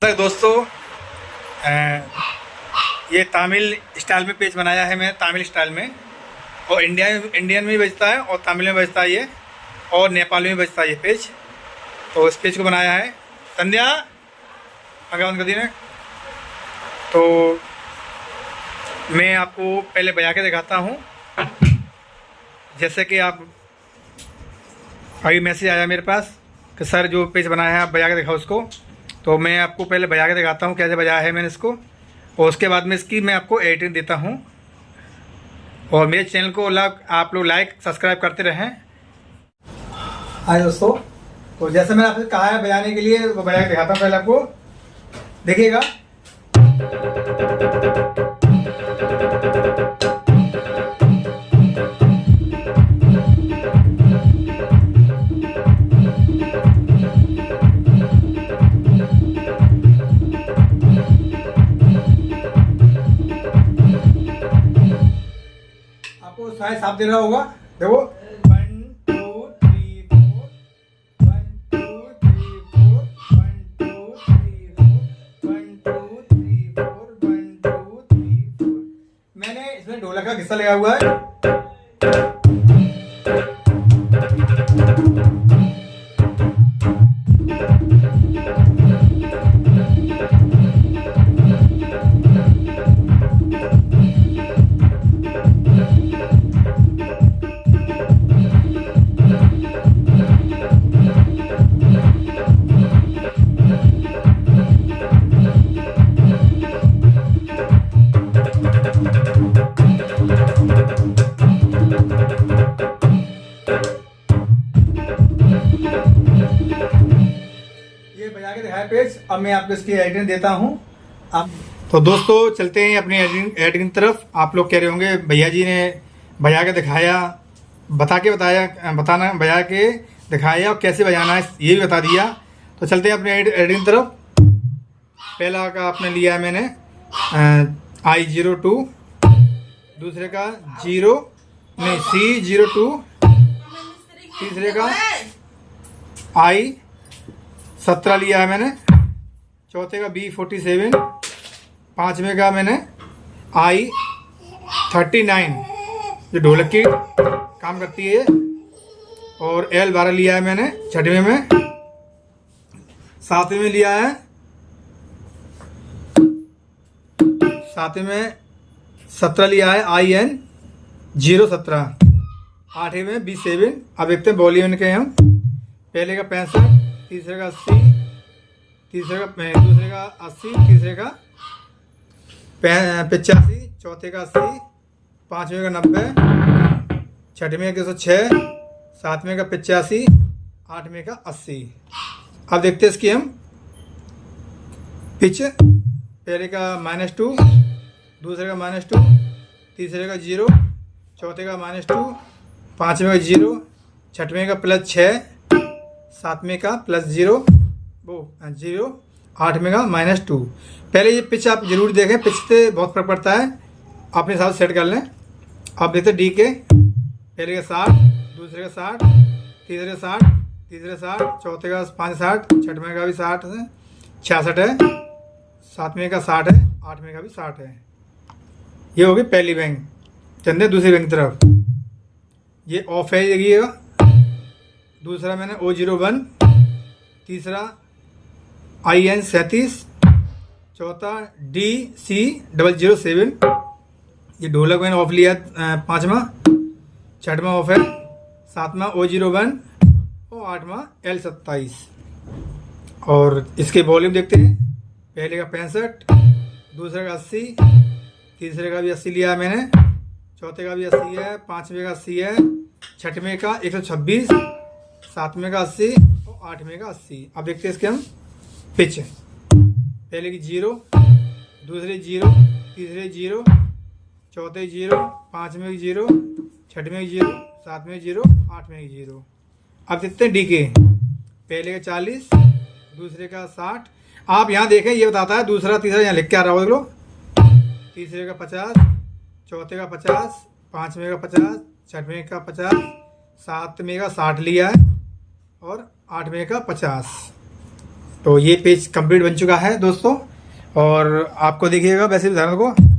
तक दोस्तों, ये तमिल स्टाइल में पेज बनाया है मैं, तमिल स्टाइल में। और इंडियन में भी बजता है और तमिल में बजता है ये, और नेपाली में बजता है ये पेज। तो इस पेज को बनाया है संध्या भगवान का दिन है। तो मैं आपको पहले बजा के दिखाता हूँ। जैसे कि आप अभी मैसेज आया मेरे पास कि सर जो पेज बनाया है आप बजा के दिखाओ उसको। तो मैं आपको पहले बजा के दिखाता हूँ कैसे बजाया है मैंने इसको, और उसके बाद में इसकी मैं आपको एडिटिंग देता हूँ। और मेरे चैनल को आप लोग लाइक सब्सक्राइब करते रहें। हाय दोस्तों, तो जैसे मैंने आपसे कहा है बजाने के लिए, वो बजा के दिखाता हूँ पहले आपको, देखिएगा। आपको साइज साफ दे रहा होगा, देखो 1 2 3 4 1 2 3 4 1 2 3 4 1 2 3 4 1 2 3 4। मैंने इसमें ढोलक का हिस्सा लगा हुआ है। ये बजा के दिखाया पेज। अब मैं आपको इसकी एडिटिंग देता हूँ। आप तो दोस्तों चलते हैं अपनी एडिटिंग तरफ। आप लोग कह रहे होंगे भैया जी ने बजा के दिखाया, बजा के दिखाया और कैसे बजाना है ये भी बता दिया। तो चलते हैं अपनी एडिटिंग तरफ। पहला का आपने लिया है मैंने I02, दूसरे का C02, तीसरे का I17 लिया है मैंने, चौथे का B47, पांचवें का मैंने I39 जो ढोलक की काम करती है, और L12 लिया है मैंने छठवें में, सातवें में लिया है, सातवें में 17 लिया है IN017, आठवें में B7। अब देखते हैं वॉल्यूम के हम। पहले का 65, तीसरे का 80, दूसरे का 80, तीसरे का 85, चौथे का 80, पाँचवें का 90, छठवें का 106, सातवें का 85, आठवें का 80। अब देखते हैं इसकी हम पिच। पहले का -2, दूसरे का -2, तीसरे का 0, चौथे का -2, पाँचवें का 0, छठवें का +6, सातवें का +0, 0, आठवें का -2। पहले ये पिच आप जरूर देखें, पिच से बहुत फर्क पड़ता है, अपने हिसाब से सेट कर लें। अब देखते डी के। पहले का 60, दूसरे का 60, तीसरे का 60, तीसरे 60, चौथे का 65, छठवें का भी 60 है, 66 है, सातवें का 60 है, आठवें का भी 60 है। ये होगी पहली बैंक। चलते दूसरी बैंक की तरफ। ये ऑफ है, देखिएगा। दूसरा मैंने O01, तीसरा IN37, चौथा DC007। ये ढोलक मैंने ऑफ लिया, पाँचवा, छठवां ऑफ है, सातवां O01 और आठवां L27। और इसके वॉल्यूम देखते हैं। पहले का 65, दूसरे का 80, तीसरे का भी 80 लिया है मैंने, चौथे का भी 80 है, पाँचवें का 80 है, छठवें का 126, सातवें का 80 और आठवें का 80। अब देखते हैं इसके हम पिच। पहले की 0, दूसरे 0, तीसरे 0, चौथे 0, पाँचवें की 0, छठवें की 0, सातवें की 0, आठवें की 0। अब देखते हैं डी के। पहले का 40, दूसरे का 60। आप यहाँ देखें, ये बताता है दूसरा तीसरा यहाँ लिख के आ रहा हो, देख लो। तीसरे का 50, चौथे का 50, पाँचवें का 50, छठवें का 50, सातवें का 60 लिया है और आठवें का 50। तो ये पेज कंप्लीट बन चुका है दोस्तों। और आपको देखिएगा वैसे उदाहरण को